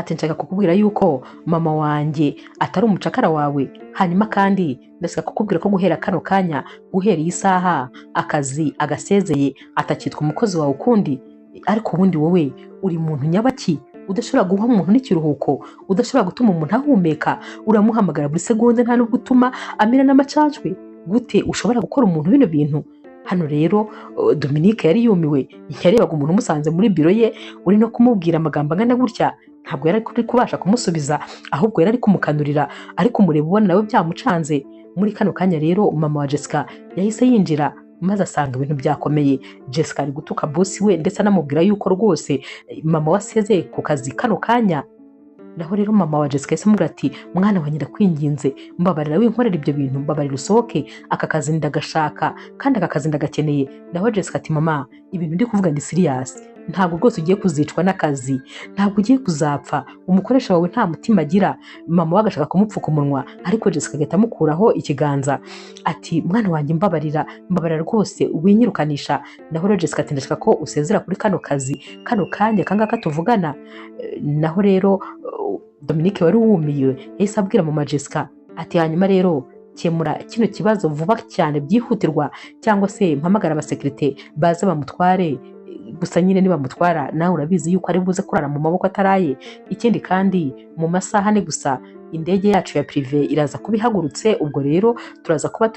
ati nshaka kukubwira yuko mama wanjye atari umucakara wawe, hanyuma kandi ndashaka kukubwira ko guhera kano kanya, guhera iyi saha, akazi agasezeye, atakitwa umukozi wawe ukundi, ariko ubundi wowe uri muntu nyabaki udashobora guha umuntu n'ikiruhuko, udashobora gutuma umuntu ahumeka, uramuhamagara buri segonde nta nubwo utuma amera n'amacacwe. Gute ushobora gukora umuntu bino bintu? Hano rero Dominique yari yumiwe, yarebaga umuntu umusanze muri biro ye uri no kumubwira amagambo angana gutya, ntabwo yari ari kubasha kumusubiza, ahubwo yari ari kumukanurira, ariko umureba ubona nawe byamucanze. Muri kano kanya rero mama wa Jessica yahise yinjira maze asanga ibintu byakomeye. Jessica ari gutuka bosi we ndetse anamubwira yuko rwose mama wasezeye ku kazi kano kanya. Naho rero mama wa Jessica yahise amubwira ati mwana wanjye ndakwinginze, mbabarira winkorera ibyo bintu, mbabarira usohoke, aka kazi ndagashaka kandi aka kazi ndagakeneye. Naho Jessica ati mama, ibintu ndi kuvuga ndi serious, ntabwo rwose ugiye kuzicwa n'akazi, ntabwo ugiye kuzapfa, umukoresha wawe nta mutima agira. Mama we agashaka kumupfuka umunwa, ariko Jessica agahita amukuraho ikiganza ati mwana wanjye mbabarira, mbabarira rwose winyirukanisha. Naho rero Jessica ati ndashaka ko usezera kuri kano kazi kano kanya kangaka tuvugana. Naho rero Dominique wari wumiye yahise abwira mama Jessica ati hanyuma rero kemura kino kibazo vuba cyane byihutirwa, cyangwa se mpamagara abasekirite baza bamutware. Gusa nyine nibamutwara nawe urabizi yuko ari buze kurara mu maboko ataraye. Ikindi kandi mu masaha ane gusa indege yacu ya prive iraza kuba ihagurutse, ubwo rero turaza kuba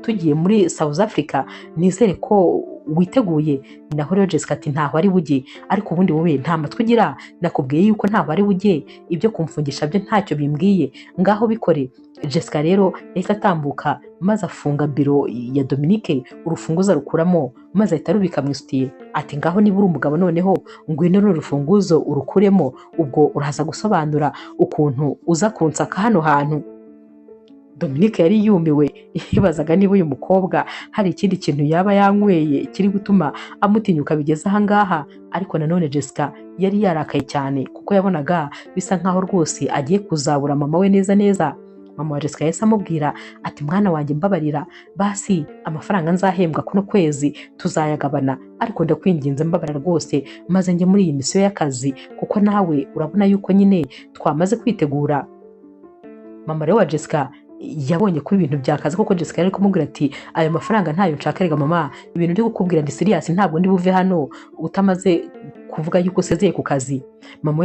tugiye muri South Africa. Nizere ko witeguye. Naho rero Jessica ati ntaho ari bujye, ariko ubundi wowe nta matwi ugira, nakubwiye yuko ntaho ari bujye, ibyo kumfungisha byo ntacyo bimbwiye, ngaho bikore. Jessica rero yahise atambuka maze afunga biro ya Dominique, urufunguzo rukuramo maze ahita rubika mu isutiye. Ati ngaho niba uri umugabo noneho ngwino n'urufunguzo urukuremo, ubwo uraza gusobanura ukuntu uza kunsaka hano hantu. Dominique yari yumiwe, yibazaga niba uyu mukobwa hari ikindi kintu yaba yanyweye kiri gutuma amutinyuka bigeze aha ngaha. Ariko nanone Jessica yari yarakaye cyane kuko yabonaga bisa nkaho rwose agiye kuzabura mama we neza neza. Mama wa Jessica yahise amubwira ati mwana wanjye mbabarira, basi amafaranga nzahembwa kuno kwezi tuzayagabana, ariko ndakwinginze mbabarira rwose maze njye muri iyi misiyo y'akazi, kuko nawe urabona yuko nyine twamaze kwitegura. Mama rero wa Jessica yabonye ko ibintu byakaze, kuko Jessica yari kumubwira ati ayo mafaranga ntayo nshaka, rega mama, ibintu ndi gukubwira ndi serious, ntabwo ndi buve hano utamaze kuvuga yuko usezeye ku kazi. Mama